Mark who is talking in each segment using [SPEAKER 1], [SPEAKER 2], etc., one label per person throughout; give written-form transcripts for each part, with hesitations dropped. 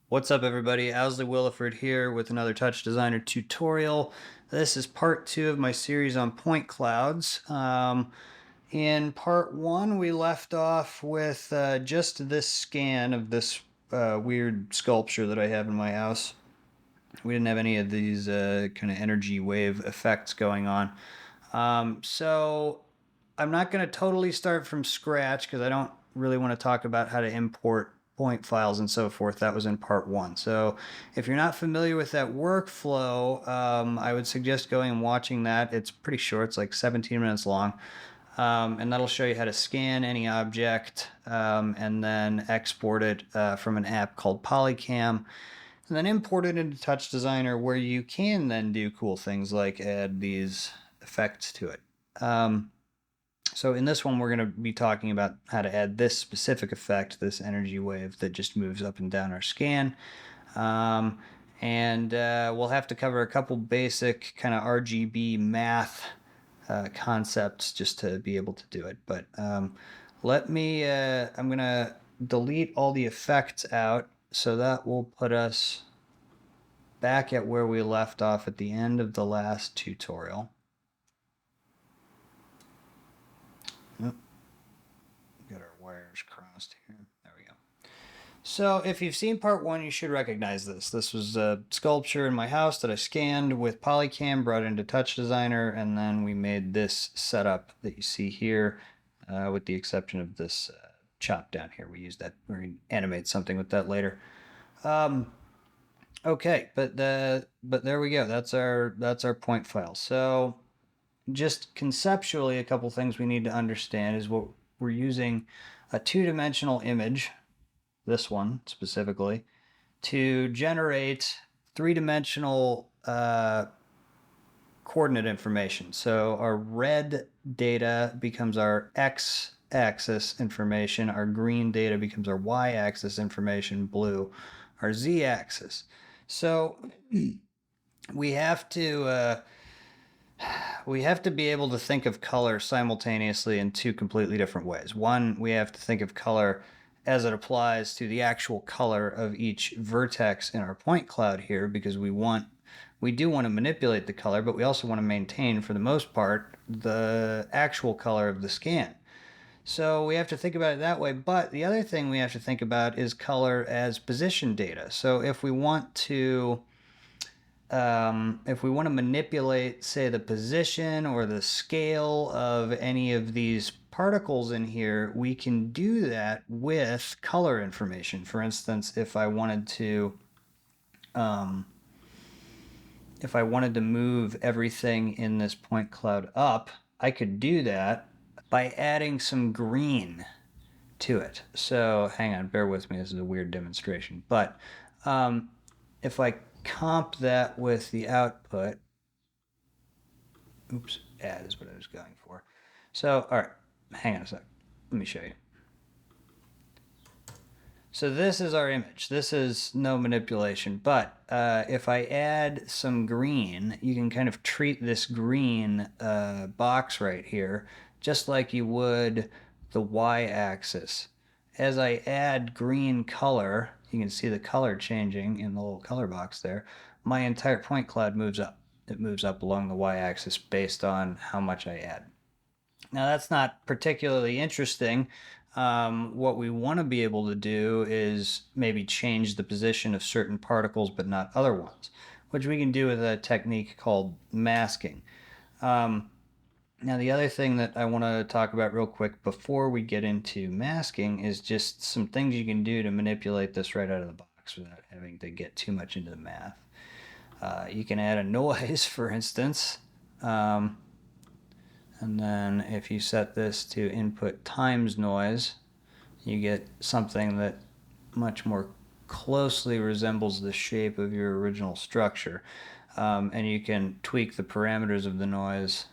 [SPEAKER 1] What's up, everybody? Owsley Williford here with another Touchdesigner tutorial. This is part 2 of my series on point clouds. In part 1, we left off with just this scan of this weird sculpture that I have in my house. We didn't have any of these kind of energy wave effects going on. So I'm not going to totally start from scratch because I don't really want to talk about how to import point files and so forth. That was in part 1. So if you're not familiar with that workflow, I would suggest going and watching that. It's pretty short. It's like 17 minutes long. And that'll show you how to scan any object and then export it from an app called Polycam, and then import it into Touchdesigner, where you can then do cool things like add these effects to it. So in this one, we're going to be talking about how to add this specific effect, this energy wave that just moves up and down our scan. And we'll have to cover a couple basic kind of RGB math concepts just to be able to do it. But I'm going to delete all the effects out, so that will put us back at where we left off at the end of the last tutorial. Oh, got our wires crossed here. There we go. So if you've seen part 1, you should recognize this. This was a sculpture in my house that I scanned with Polycam, brought into Touchdesigner, and then we made this setup that you see here, with the exception of this chop down here. We use that, we're going to animate something with that later. Okay, but there we go. That's our point file. So just conceptually, a couple things we need to understand is what we're using a two-dimensional image, this one specifically, to generate three-dimensional coordinate information. So our red data becomes our x-axis information, our green data becomes our y-axis information, blue, our z-axis. So we have to be able to think of color simultaneously in two completely different ways. One, we have to think of color as it applies to the actual color of each vertex in our point cloud here, because we do want to manipulate the color, but we also want to maintain, for the most part, the actual color of the scan. So we have to think about it that way. But the other thing we have to think about is color as position data. So if we want to manipulate, say, the position or the scale of any of these particles in here, we can do that with color information. For instance, if I wanted to move everything in this point cloud up, I could do that by adding some green to it. So hang on, bear with me. This is a weird demonstration. But if I comp that with the output, add is what I was going for. So, all right, hang on a sec. Let me show you. So this is our image. This is no manipulation, but if I add some green, you can kind of treat this green box right here just like you would the y-axis. As I add green color, you can see the color changing in the little color box there. My entire point cloud moves up. It moves up along the y-axis based on how much I add. Now that's not particularly interesting. What we want to be able to do is maybe change the position of certain particles but not other ones, which we can do with a technique called masking. Now the other thing that I want to talk about real quick before we get into masking is just some things you can do to manipulate this right out of the box without having to get too much into the math. You can add a noise, for instance. And then if you set this to input times noise, you get something that much more closely resembles the shape of your original structure. And you can tweak the parameters of the noise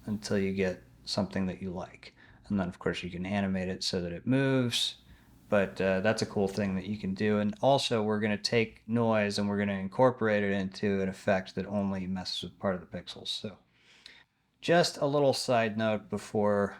[SPEAKER 1] until you get something that you like. And then, of course, you can animate it so that it moves. But that's a cool thing that you can do. And also, we're going to take noise and we're going to incorporate it into an effect that only messes with part of the pixels. So just a little side note before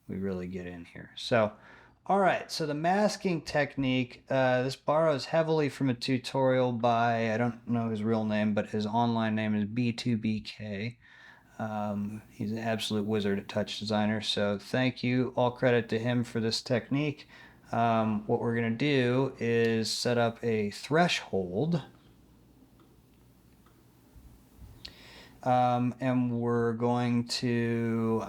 [SPEAKER 1] we really get in here. So All right, so the masking technique, this borrows heavily from a tutorial by, I don't know his real name, but his online name is B2BK. He's an absolute wizard at Touchdesigner, so thank you. All credit to him for this technique. What we're going to do is set up a threshold. And we're going to,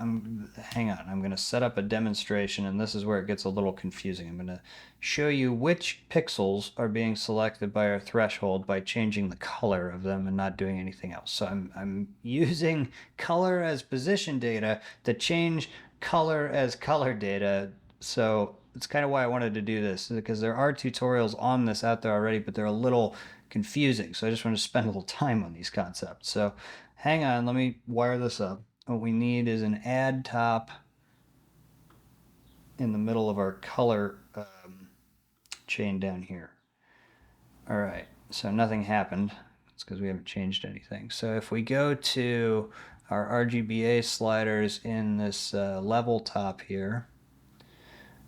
[SPEAKER 1] hang on, I'm going to set up a demonstration, and this is where it gets a little confusing. I'm going to show you which pixels are being selected by our threshold by changing the color of them and not doing anything else. So I'm using color as position data to change color as color data. So it's kind of why I wanted to do this, because there are tutorials on this out there already, but they're a little confusing. So I just want to spend a little time on these concepts. So hang on, let me wire this up. What we need is an add top in the middle of our color chain down here. All right, so nothing happened. It's because we haven't changed anything. So if we go to our RGBA sliders in this level top here,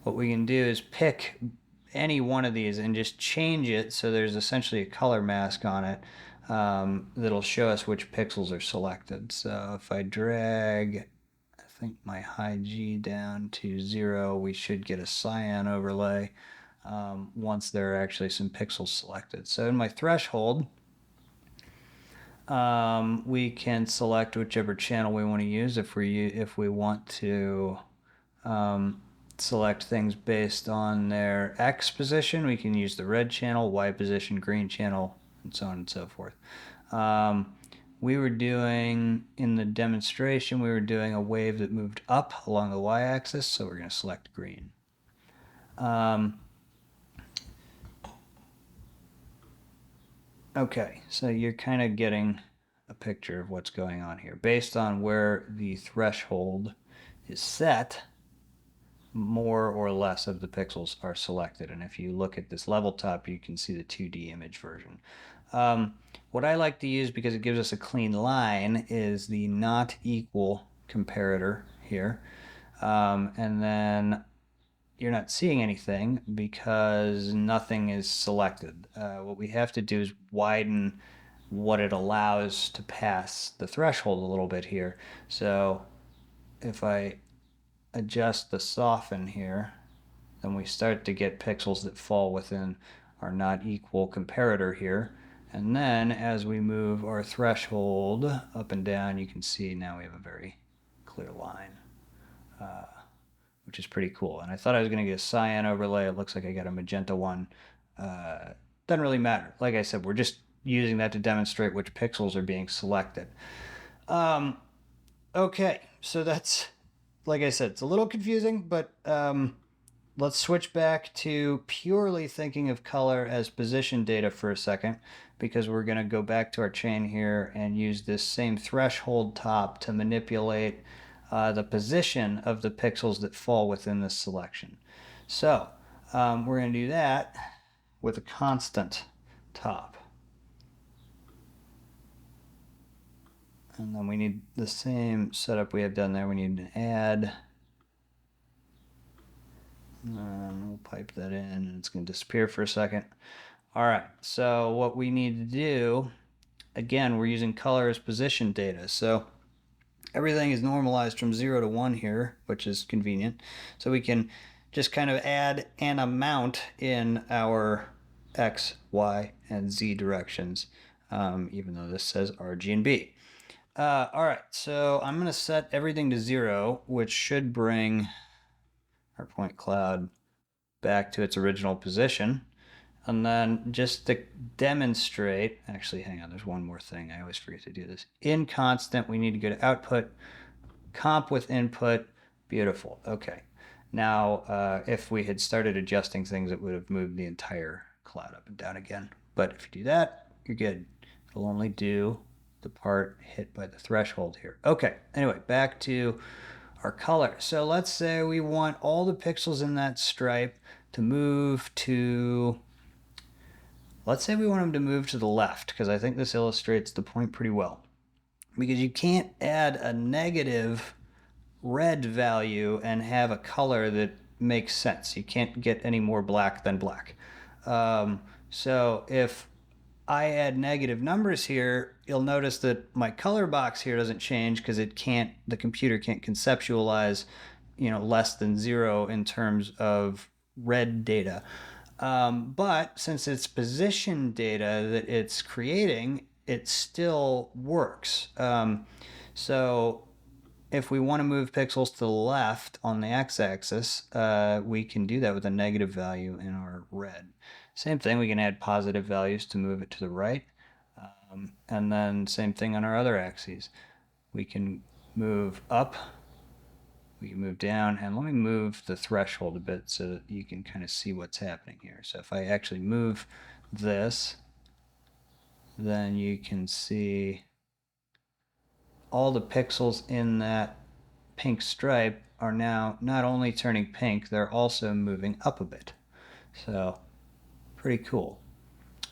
[SPEAKER 1] what we can do is pick any one of these and just change it so there's essentially a color mask on it that'll show us which pixels are selected. So if I drag, I think my high G down to 0, we should get a cyan overlay once there are actually some pixels selected. So in my threshold, we can select whichever channel we want to use. If we want to select things based on their X position, we can use the red channel, Y position, green channel, and so on and so forth. We were doing, in the demonstration, we were doing a wave that moved up along the Y-axis, so we're going to select green. Okay, so you're kind of getting a picture of what's going on here. Based on where the threshold is set, more or less of the pixels are selected. And if you look at this level top, you can see the 2D image version. What I like to use, because it gives us a clean line, is the not equal comparator here. And then you're not seeing anything because nothing is selected. What we have to do is widen what it allows to pass the threshold a little bit here. So if I adjust the soften here, then we start to get pixels that fall within our not equal comparator here. And then as we move our threshold up and down, you can see now we have a very clear line, which is pretty cool. And I thought I was going to get a cyan overlay. It looks like I got a magenta one. Doesn't really matter. Like I said, we're just using that to demonstrate which pixels are being selected. Okay, so that's, like I said, it's a little confusing, but let's switch back to purely thinking of color as position data for a second, because we're going to go back to our chain here and use this same threshold top to manipulate the position of the pixels that fall within this selection. So we're going to do that with a constant top. And then we need the same setup we have done there. We need to add. And we'll pipe that in, and it's going to disappear for a second. All right, so what we need to do, again, we're using color as position data. So everything is normalized from 0 to 1 here, which is convenient. So we can just kind of add an amount in our X, Y, and Z directions, even though this says R, G, and B. All right, so I'm going to set everything to 0, which should bring our point cloud back to its original position. And then just to demonstrate, actually, hang on, there's one more thing. I always forget to do this. In constant, we need to go to output, comp with input. Beautiful. Okay. Now, if we had started adjusting things, it would have moved the entire cloud up and down again. But if you do that, you're good. It'll only do the part hit by the threshold here. Okay. Anyway, back to our color. So let's say we want all the pixels in that stripe to move to, let's say we want them to move to the left, because I think this illustrates the point pretty well. Because you can't add a negative red value and have a color that makes sense. You can't get any more black than black. So if I add negative numbers here, you'll notice that my color box here doesn't change because the computer can't conceptualize, less than 0 in terms of red data. But since it's position data that it's creating, it still works. So if we want to move pixels to the left on the x-axis, we can do that with a negative value in our red. Same thing, we can add positive values to move it to the right. And then same thing on our other axes. We can move up, we can move down, and let me move the threshold a bit so that you can kind of see what's happening here. So if I actually move this, then you can see all the pixels in that pink stripe are now not only turning pink, they're also moving up a bit. So pretty cool.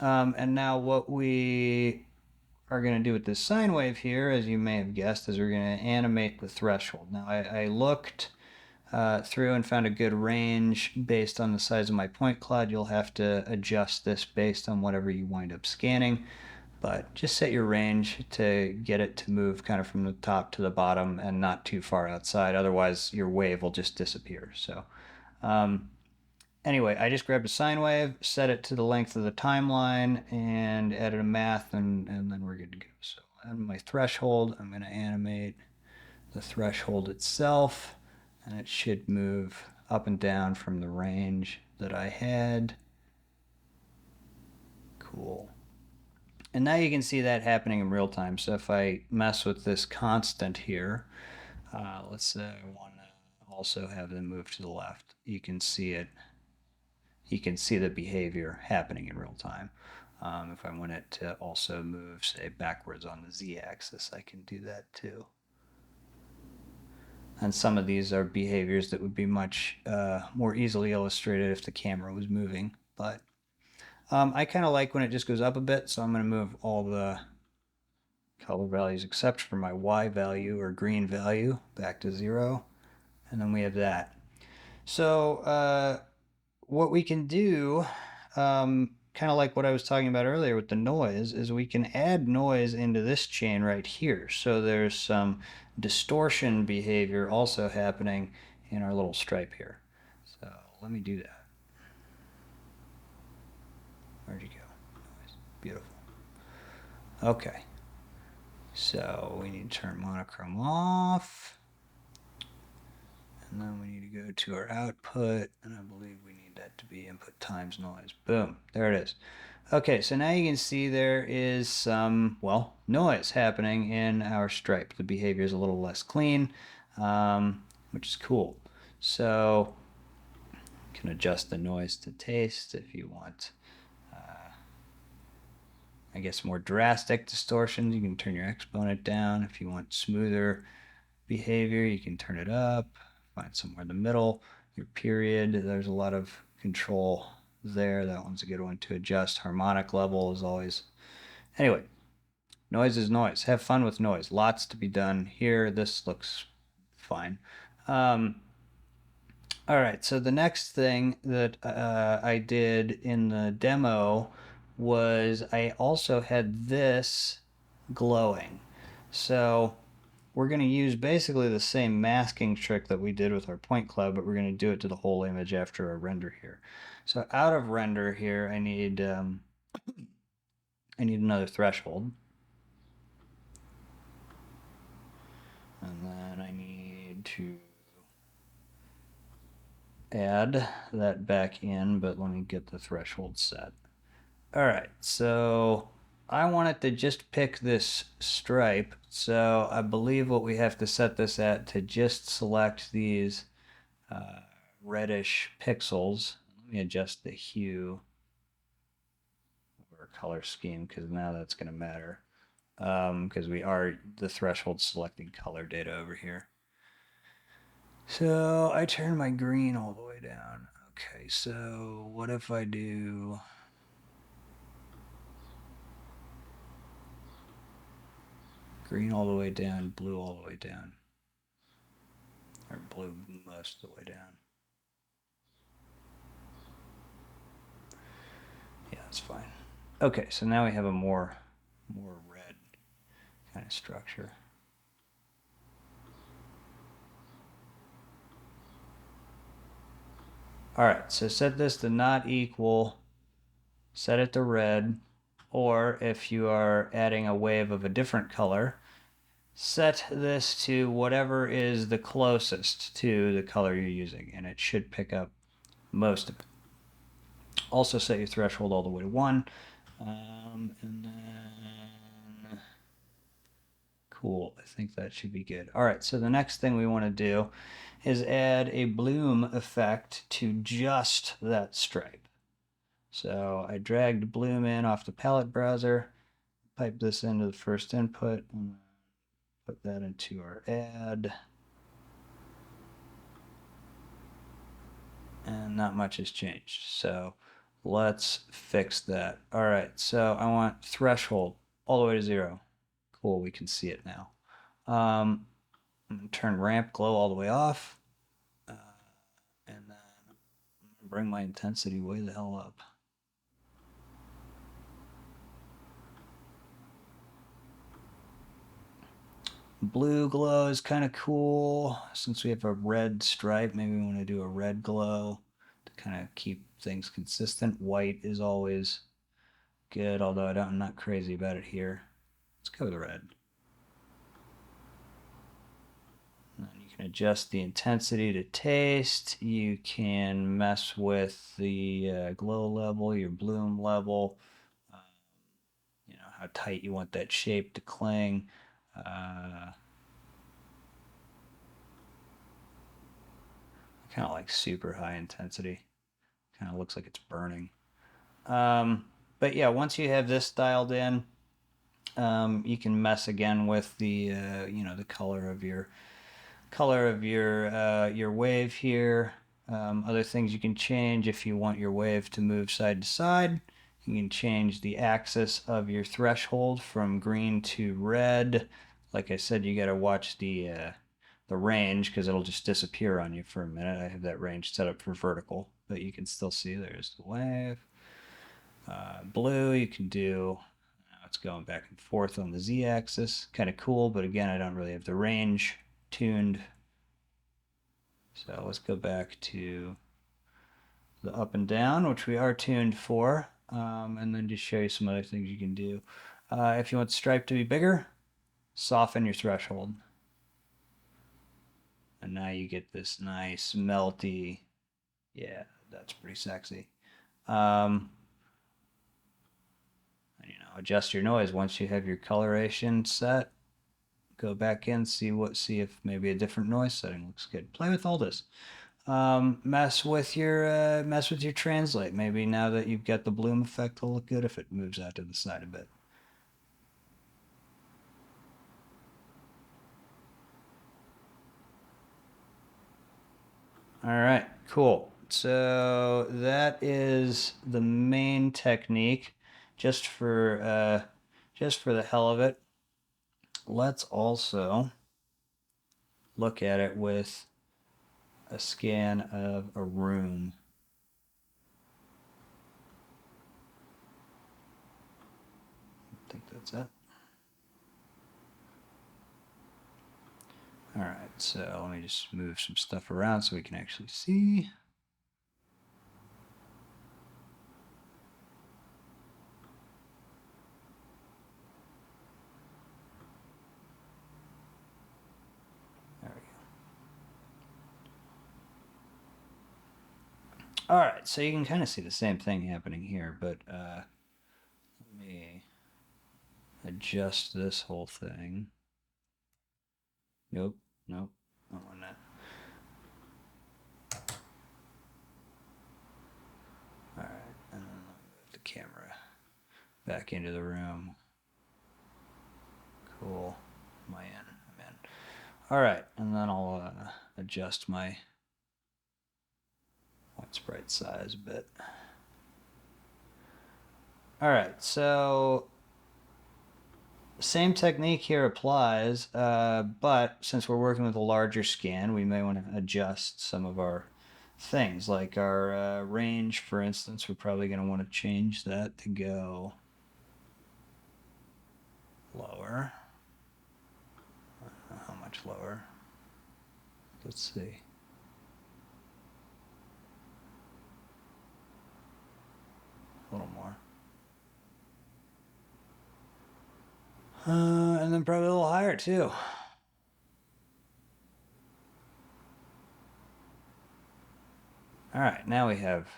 [SPEAKER 1] And now what we are going to do with this sine wave here, as you may have guessed, is we're going to animate the threshold. Now I looked through and found a good range based on the size of my point cloud. You'll have to adjust this based on whatever you wind up scanning, but just set your range to get it to move kind of from the top to the bottom and not too far outside. Otherwise, your wave will just disappear. So anyway, I just grabbed a sine wave, set it to the length of the timeline, and added a math, and then we're good to go. So on my threshold, I'm going to animate the threshold itself, and it should move up and down from the range that I had. Cool. And now you can see that happening in real time. So if I mess with this constant here, let's say I want to also have them move to the left, you can see it. You can see the behavior happening in real time. If I want it to also move, say, backwards on the z-axis, I can do that too. And some of these are behaviors that would be much more easily illustrated if the camera was moving. But I kind of like when it just goes up a bit, so I'm going to move all the color values except for my Y value or green value back to 0. And then we have that. So what we can do, kind of like what I was talking about earlier with the noise, is we can add noise into this chain right here. So there's some distortion behavior also happening in our little stripe here. So let me do that. Where'd you go? Noise. Beautiful. Okay. So we need to turn monochrome off. And then we need to go to our output, and I believe we need that to be input times noise. Boom, there it is. Okay, so now you can see there is some, well, noise happening in our stripe. The behavior is a little less clean, which is cool. So you can adjust the noise to taste if you want. I guess more drastic distortions, you can turn your exponent down. If you want smoother behavior, you can turn it up. Find somewhere in the middle. Your period, there's a lot of control there. That one's a good one to adjust. Harmonic level is always... Anyway, noise is noise. Have fun with noise. Lots to be done here. This looks fine. All right, so the next thing that I did in the demo was I also had this glowing. So we're going to use basically the same masking trick that we did with our point cloud, but we're going to do it to the whole image after our render here. So out of render here, I need another threshold. And then I need to add that back in, but let me get the threshold set. All right, so I want it to just pick this stripe. So I believe what we have to set this at to just select these reddish pixels. Let me adjust the hue or color scheme because now that's going to matter because we are the threshold selecting color data over here. So I turn my green all the way down. Okay, so what if I do... green all the way down, blue all the way down. Or blue most of the way down. That's fine. Okay, so now we have a more red kind of structure. All right, so set this to not equal, set it to red, or if you are adding a wave of a different color, set this to whatever is the closest to the color you're using, and it should pick up most of it. Also set your threshold all the way to 1. And then, cool, I think that should be good. All right, so the next thing we want to do is add a bloom effect to just that stripe. So I dragged bloom in off the palette browser, pipe this into the first input, and put that into our add. And not much has changed. So let's fix that. All right, so I want threshold all the way to 0. Cool, we can see it now. I'm gonna turn ramp glow all the way off. And then I'm gonna bring my intensity way the hell up. Blue glow is kind of cool. Since we have a red stripe, maybe we want to do a red glow to kind of keep things consistent. White is always good, although I'm not crazy about it here. Let's go with red. And then you can adjust the intensity to taste. You can mess with the glow level, your bloom level, you know, how tight you want that shape to cling. Kind of like super high intensity. Kind of looks like it's burning. But yeah, once you have this dialed in, you can mess again with the you know, the color of your wave here. Other things you can change if you want your wave to move side to side. You can change the axis of your threshold from green to red. Like I said, you got to watch the range because it'll just disappear on you for a minute. I have that range set up for vertical, but you can still see there's the wave. Blue, you can do, it's going back and forth on the z-axis. Kind of cool, but again, I don't really have the range tuned. So let's go back to the up and down, which we are tuned for, and then just show you some other things you can do. If you want the stripe to be bigger, soften your threshold. And now you get this nice melty, yeah, that's pretty sexy. And, you know, adjust your noise once you have your coloration set. Go back in, see if maybe a different noise setting looks good. Play with all this. Mess with your translate. Maybe now that you've got the bloom effect, it'll look good if it moves out to the side a bit. All right, cool. So that is the main technique. Just for the hell of it, let's also look at it with a scan of a room. I think that's it. All right, so let me just move some stuff around so we can actually see. There we go. All right, so you can kind of see the same thing happening here, but let me adjust this whole thing. Nope, nope, not on that. All right, and then let me move the camera back into the room. Cool. Am I in? I'm in. All right, and then I'll adjust my white sprite size a bit. All right, so same technique here applies, but since we're working with a larger scan, we may want to adjust some of our things like our range, for instance. We're probably going to want to change that to go lower. I don't know how much lower. Let's see. A little more. And then probably a little higher too. All right, now we have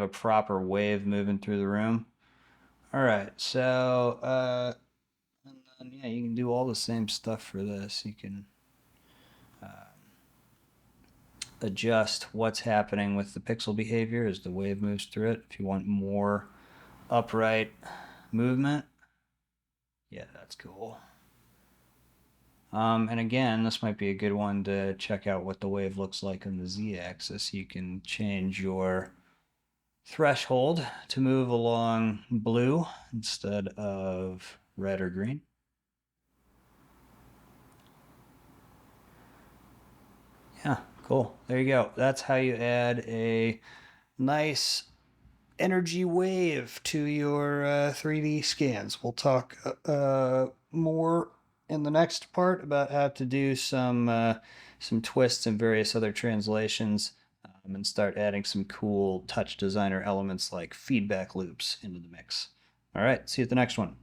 [SPEAKER 1] a proper wave moving through the room. All right, so and then yeah, you can do all the same stuff for this. You can adjust what's happening with the pixel behavior as the wave moves through it. If you want more upright movement, yeah, that's cool. And again, this might be a good one to check out what the wave looks like on the z-axis. You can change your threshold to move along blue instead of red or green. Yeah, cool. There you go. That's how you add a nice energy wave to your 3D scans. We'll talk more in the next part about how to do some twists and various other translations, and start adding some cool Touchdesigner elements like feedback loops into the mix. All right, see you at the next one.